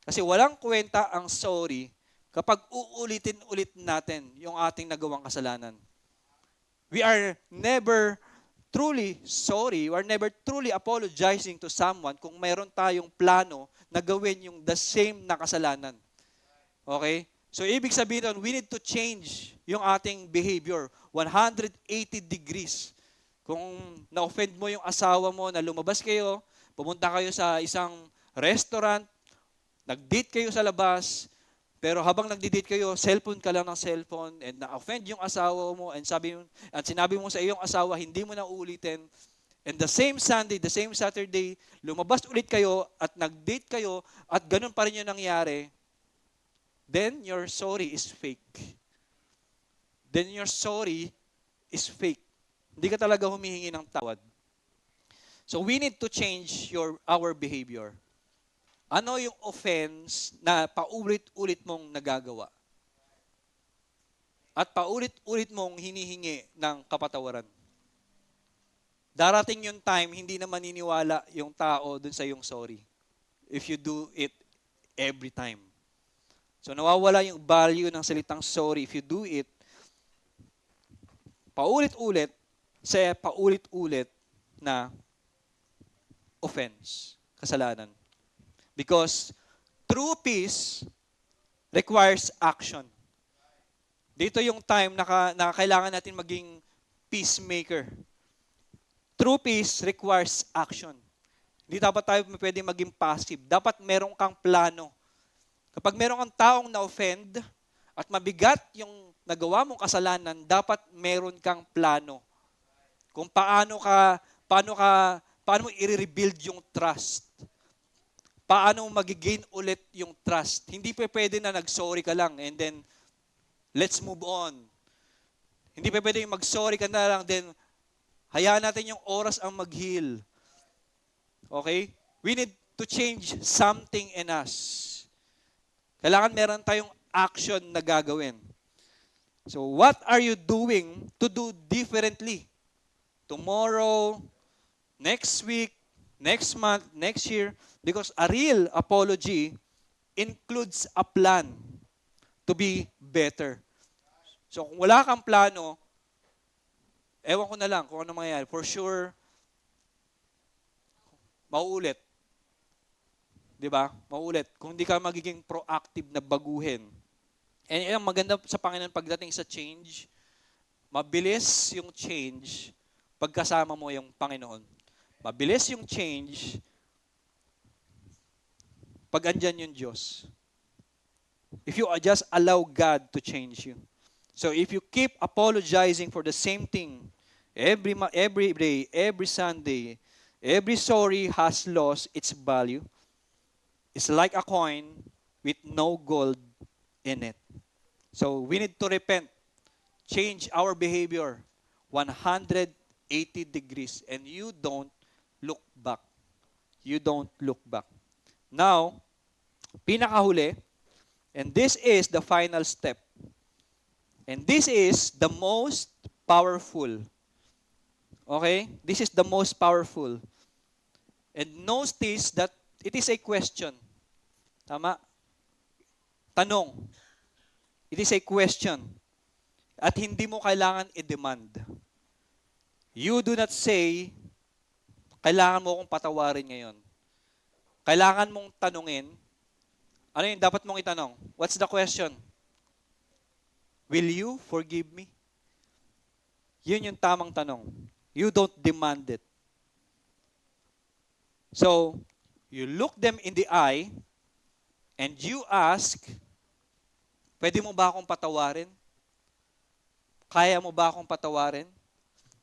Speaker 1: Kasi walang kwenta ang sorry kapag uulitin-ulit natin yung ating nagawang kasalanan. We are never truly sorry, we are never truly apologizing to someone kung mayroon tayong plano na gawin yung the same na kasalanan. Okay? So, ibig sabihin doon, we need to change yung ating behavior. 180 degrees. Kung na-offend mo yung asawa mo, na lumabas kayo, pumunta kayo sa isang restaurant, nag-date kayo sa labas, pero habang nag-date kayo, cellphone ka lang ng cellphone, and na-offend yung asawa mo, and sinabi mo sa iyong asawa, hindi mo na uulitin, and the same Sunday, the same Saturday, lumabas ulit kayo, at nag-date kayo, at ganun pa rin yung nangyari, then your sorry is fake. Then your sorry is fake. Hindi ka talaga humihingi ng tawad. So we need to change our behavior. Ano yung offense na paulit-ulit mong nagagawa? At paulit-ulit mong hinihingi ng kapatawaran. Darating yung time, hindi na maniniwala yung tao dun sa yung sorry. If you do it every time. So nawawala yung value ng salitang sorry if you do it paulit-ulit, sa paulit-ulit na offense, kasalanan. Because true peace requires action. Dito yung time na kailangan natin maging peacemaker. True peace requires action. Hindi dapat tayo pwedeng maging passive. Dapat meron kang plano. Kapag meron kang taong na-offend at mabigat yung nagawa mong kasalanan, dapat meron kang plano. Kung paano mo i-rebuild yung trust. Paano magigain ulit yung trust. Hindi pwede na nag-sorry ka lang and then let's move on. Hindi pwede yung mag-sorry ka na lang then hayaan natin yung oras ang mag-heal. Okay? We need to change something in us. Kailangan meron tayong action na gagawin. So what are you doing to do differently? Tomorrow, next week, next month, next year, because a real apology includes a plan to be better. So kung wala kang plano, ewan ko na lang kung ano mangyayari. For sure, mauulit. Diba? Mauulit. Kung hindi ka magiging proactive na baguhin. And ang maganda sa Panginoon pagdating sa change, mabilis yung change pagkasama mo yung Panginoon. Mabilis yung change pag andyan yung Diyos. If you just allow God to change you. So if you keep apologizing for the same thing every day, every Sunday, every sorry has lost its value. It's like a coin with no gold in it. So we need to repent, change our behavior 180 degrees, and you don't look back. You don't look back. Now, pinakahuli, and this is the final step. And this is the most powerful. Okay? This is the most powerful. And notice that it is a question. Tama? Tanong. It is a question. At hindi mo kailangan i-demand. You do not say, kailangan mo akong patawarin ngayon. Kailangan mong tanungin, ano yung dapat mong itanong? What's the question? Will you forgive me? Yun yung tamang tanong. You don't demand it. So, you look them in the eye and you ask, pwede mo ba akong patawarin? Kaya mo ba akong patawarin?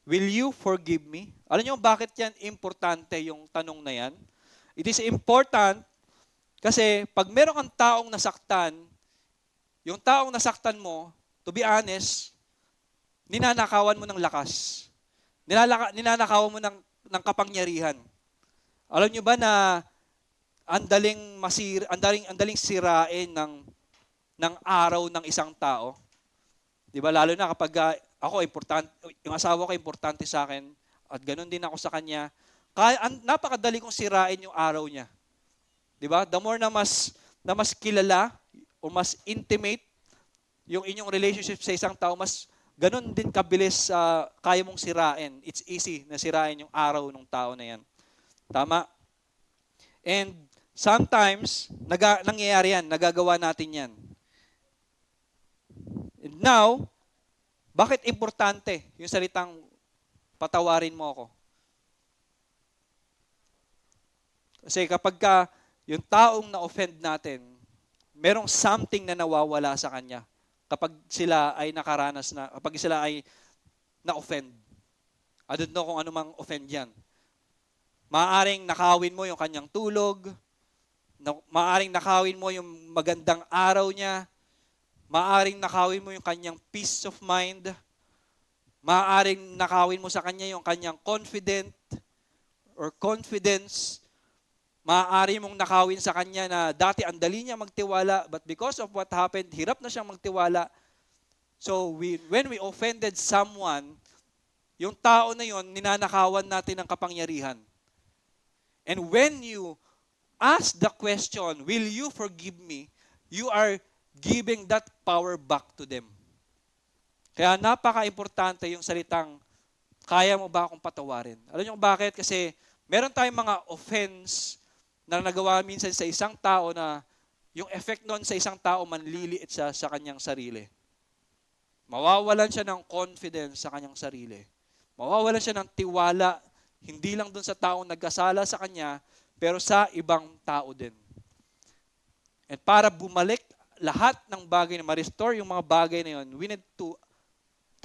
Speaker 1: Will you forgive me? Alam niyo bakit yan importante yung tanong na yan? It is important kasi pag meron kang taong nasaktan, yung taong nasaktan mo, to be honest, ninanakawan mo ng lakas. Ninanakawan mo ng kapangyarihan. Alam niyo ba na andaling sirain ng araw ng isang tao? 'Di ba? Lalo na kapag ako importante, yung asawa ko importante sa akin at ganoon din ako sa kanya. Napakadali kong sirain yung araw niya. 'Di ba? The more na mas kilala o mas intimate yung inyong relationship sa isang tao, mas ganun din kabilis kaya mong sirain. It's easy na sirain yung araw ng tao na yan. Tama? And sometimes, nangyayari yan, nagagawa natin yan. And now, bakit importante yung salitang patawarin mo ako? Kasi kapag yung taong na-offend natin, merong something na nawawala sa kanya kapag sila ay nakaranas na, kapag sila ay na-offend. I don't know kung ano mang offend yan. Maaaring nakawin mo yung kanyang tulog, maaaring nakawin mo yung magandang araw niya, maaaring nakawin mo yung kanyang peace of mind, maaaring nakawin mo sa kanya yung kanyang confidence, maaari mong nakawin sa kanya na dati ang dali niya magtiwala, but because of what happened, hirap na siyang magtiwala. So when we offended someone, yung tao na yon, ninanakawan natin ng kapangyarihan. And when you ask the question, will you forgive me? You are giving that power back to them. Kaya napaka-importante yung salitang Kaya mo ba akong patawarin? Alam niyo kung bakit? Kasi meron tayong mga offense na nagawa minsan sa isang tao na yung effect nun sa isang tao manliliit siya sa kanyang sarili. Mawawalan siya ng confidence sa kanyang sarili. Mawawalan siya ng tiwala, hindi lang dun sa taong nagkasala sa kanya, pero sa ibang tao din. And para bumalik lahat ng bagay na ma-restore yung mga bagay na yun, we need to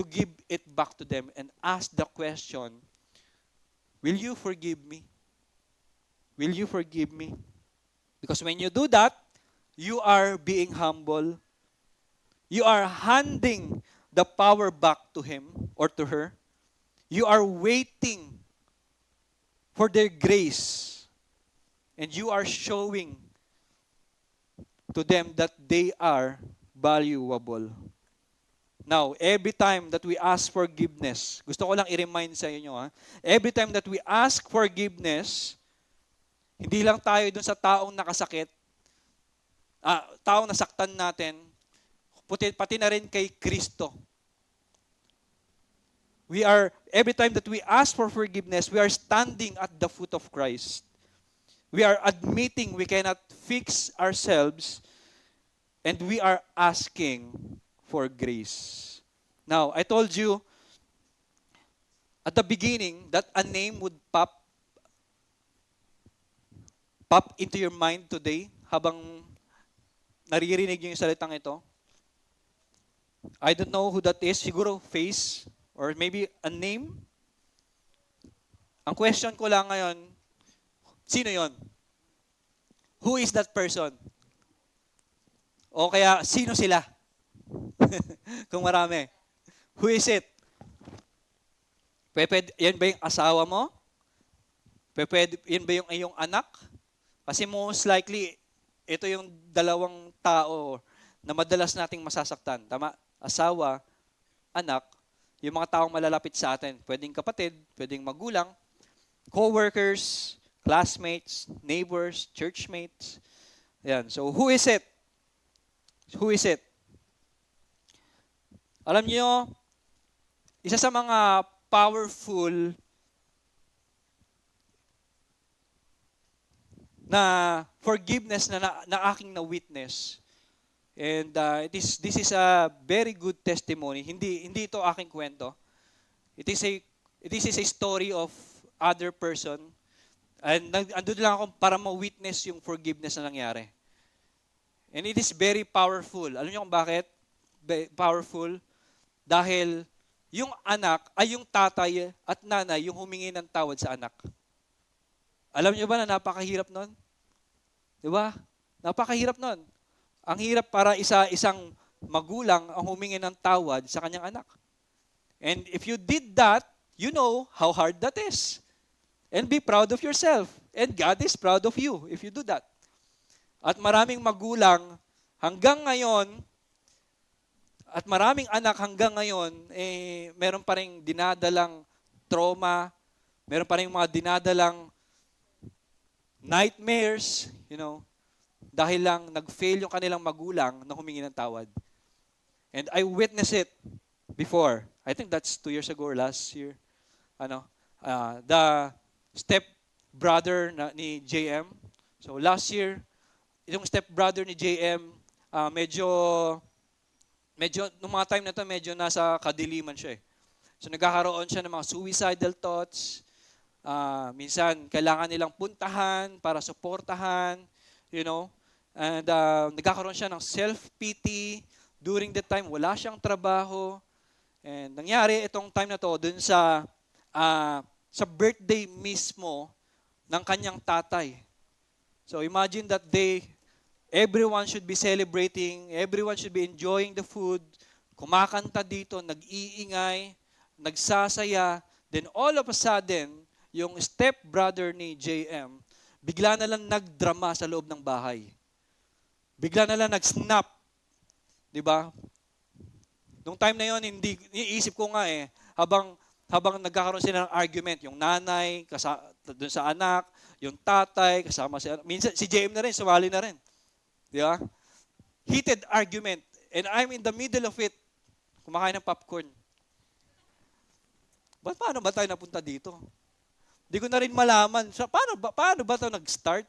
Speaker 1: give it back to them and ask the question, will you forgive me? Will you forgive me? Because when you do that, you are being humble. You are handing the power back to him or to her. You are waiting for their grace. And you are showing to them that they are valuable. Now, every time that we ask forgiveness, gusto ko lang i-remind sa inyo, every time that we ask forgiveness, hindi lang tayo dun sa taong nakasakit, taong nasaktan natin, pati na rin kay Kristo. Every time that we ask for forgiveness, we are standing at the foot of Christ. We are admitting we cannot fix ourselves, and we are asking for grace. Now, I told you at the beginning that a name would pop into your mind today habang naririnig niyo yung salitang ito. I don't know who that is. Siguro face or maybe a name. Ang question ko lang ngayon, sino yon? Who is that person? O kaya, sino sila? Kung marami. Who is it? Yan ba yung asawa mo? Yan ba yung iyong anak? Kasi most likely, ito yung dalawang tao na madalas nating masasaktan. Tama? Asawa, anak, yung mga taong malalapit sa atin. Pwedeng kapatid, pwedeng magulang, co-workers, classmates, neighbors, churchmates. Yan. So, who is it? Who is it? Alam niyo, isa sa mga powerful na forgiveness na aking na-witness. And this is a very good testimony. Hindi ito aking kwento. This is a story of other person. And andun lang ako para ma-witness yung forgiveness na nangyari. And it is very powerful. Alam niyo kung bakit? Powerful. Dahil yung anak ay yung tatay at nanay yung humingi ng tawad sa anak. Alam niyo ba na napakahirap nun? Di ba? Napakahirap nun. Ang hirap para isang magulang ang humingi ng tawad sa kanyang anak. And if you did that, you know how hard that is. And be proud of yourself. And God is proud of you if you do that. At maraming magulang hanggang ngayon, at maraming anak hanggang ngayon, meron pa rin dinadalang trauma, meron pa rin mga dinadalang nightmares, dahil lang nag-fail yung kanilang magulang na humingi ng tawad. And I witnessed it before. I think that's 2 years ago or last year. The step-brother ni JM. So last year, yung step-brother ni JM, medyo nung mga time na to, medyo nasa kadiliman siya eh. So nagkakaroon siya ng mga suicidal thoughts. Minsan, kailangan nilang puntahan para suportahan, And nagkakaroon siya ng self-pity. During that time, wala siyang trabaho. And nangyari itong time na to dun sa birthday mismo ng kanyang tatay. So imagine that day, everyone should be celebrating, everyone should be enjoying the food, kumakanta dito, nag-iingay, nagsasaya, then all of a sudden, yung step-brother ni JM, bigla na lang nagdrama sa loob ng bahay. Bigla na lang nag-snap. Diba? Nung time na yon, iniisip ko nga habang nagkakaroon sila ng argument, yung nanay, dun sa anak, yung tatay, kasama si anak. Minsan, si JM na rin, sumali na rin. Di ba? Heated argument. And I'm in the middle of it. Kumakain ng popcorn. Paano ba tayo napunta dito? Di ko na rin malaman. Paano ba ito nag-start?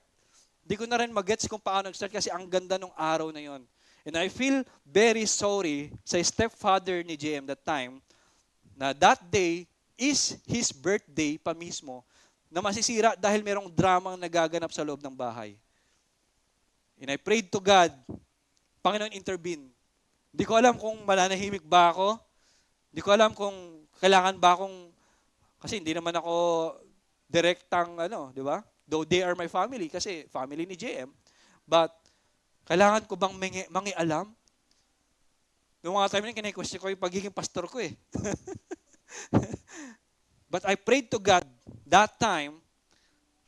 Speaker 1: Di ko na rin magets kung paano nag-start kasi ang ganda ng araw na yon. And I feel very sorry sa stepfather ni JM that time na that day is his birthday pa mismo na masisira dahil merong dramang nagaganap sa loob ng bahay. And I prayed to God, Panginoon, intervene. Di ko alam kung mananahimik ba ako. Di ko alam kung kailangan ba akong, kasi hindi naman ako direktang, di ba? Though they are my family, kasi family ni JM. But, kailangan ko bang mangialam? Noong mga time na kine-question ko yung pagiging pastor ko eh. But I prayed to God that time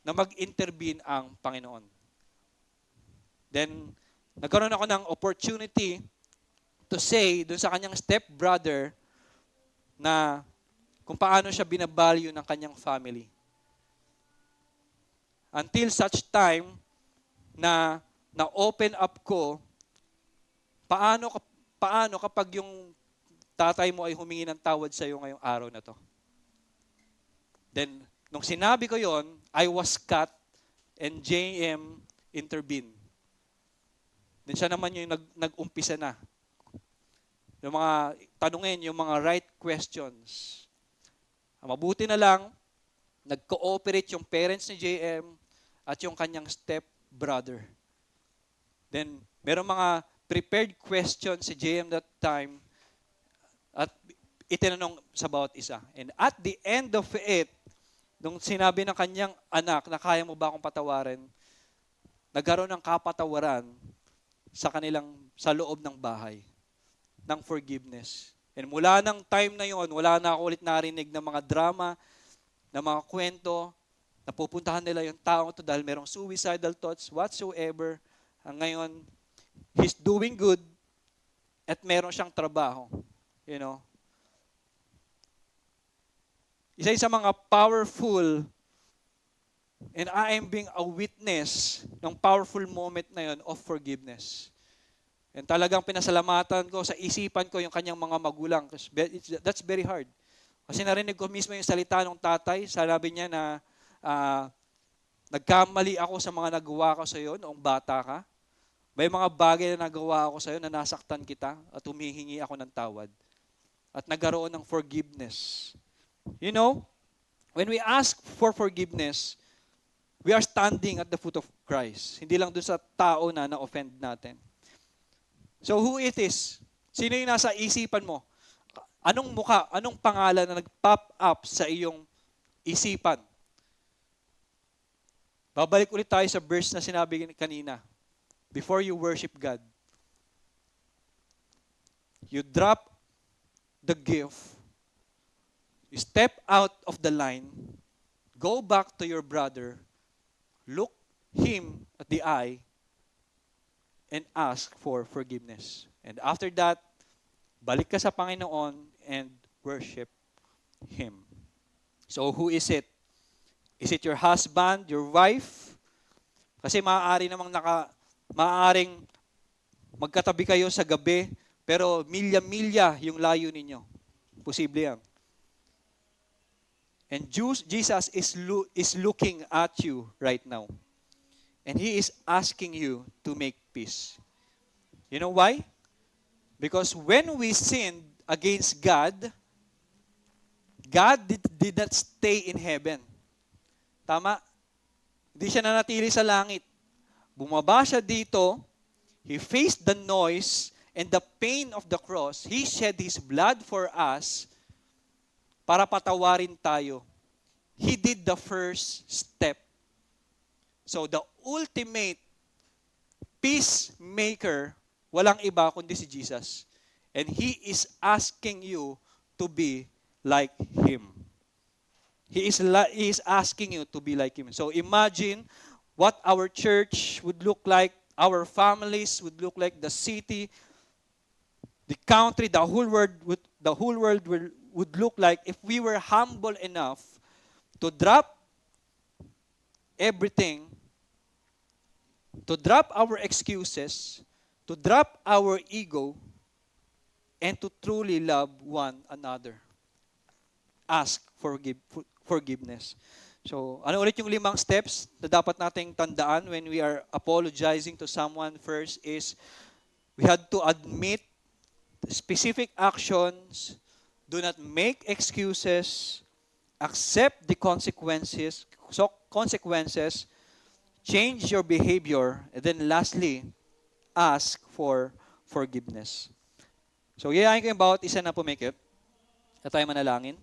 Speaker 1: na mag-intervene ang Panginoon. Then, nagkaroon ako ng opportunity to say dun sa kanyang stepbrother na kung paano siya binabalyo ng kanyang family. Until such time na na-open up ko, paano kapag yung tatay mo ay humingi ng tawad sa iyo ngayong araw na to. Then, nung sinabi ko yon, I was cut and JM intervened. Then siya naman yung nag-umpisa na. Yung mga tanungin, yung mga right questions. Mabuti na lang, nag-cooperate yung parents ni JM at yung kanyang step brother. Then, merong mga prepared questions si JM that time at itinanong sa bawat isa. And at the end of it, nung sinabi ng kanyang anak na kaya mo ba akong patawarin, nagkaroon ng kapatawaran sa loob ng bahay, ng forgiveness. And mula ng time na yon, wala na ako ulit narinig ng mga drama, ng mga kwento, na pupuntahan nila yung taong to dahil merong suicidal thoughts, whatsoever. Ngayon, he's doing good at meron siyang trabaho. You know? Isa sa mga powerful, and I am being a witness ng powerful moment na yon of forgiveness. And talagang pinasalamatan ko sa isipan ko yung kanyang mga magulang. That's very hard. Kasi narinig ko mismo yung salita ng tatay. Sabi niya na nagkamali ako sa mga nagawa ko sa iyo noong bata ka. May mga bagay na nagawa ako sa iyo na nasaktan kita at humihingi ako ng tawad. At nagkaroon ng forgiveness. You know, when we ask for forgiveness, we are standing at the foot of Christ. Hindi lang dun sa tao na na-offend natin. So who it is? Sino yung nasa isipan mo? Anong mukha, anong pangalan na nag-pop up sa iyong isipan? Babalik ulit tayo sa verse na sinabi kanina. Before you worship God, you drop the gift, you step out of the line, go back to your brother, look him at the eye, and ask for forgiveness. And after that, balik ka sa Panginoon and worship Him. So who is it? Is it your husband, your wife? Kasi maaaring magkatabi kayo sa gabi, pero milya-milya yung layo ninyo. Posible yan. And Jesus is looking at you right now. And He is asking you to make peace. You know why? Because when we sinned against God, God did not stay in heaven. Tama? Hindi siya nanatili sa langit. Bumaba siya dito, He faced the noise and the pain of the cross. He shed His blood for us para patawarin tayo. He did the first step. So the ultimate peacemaker, walang iba kundi si Jesus. And He is asking you to be like Him. He is asking you to be like Him. So imagine what our church would look like, our families would look like, the city, the country, the whole world would look like if we were humble enough to drop everything, to drop our excuses, to drop our ego, and to truly love one another. ask for forgiveness. So, ano ulit yung 5 steps na dapat nating tandaan when we are apologizing to someone? First is, we had to admit specific actions, do not make excuses, accept the consequences, change your behavior, and then lastly, ask for forgiveness. So, yayain ko yung bawat isa na pumikit at tayo manalangin.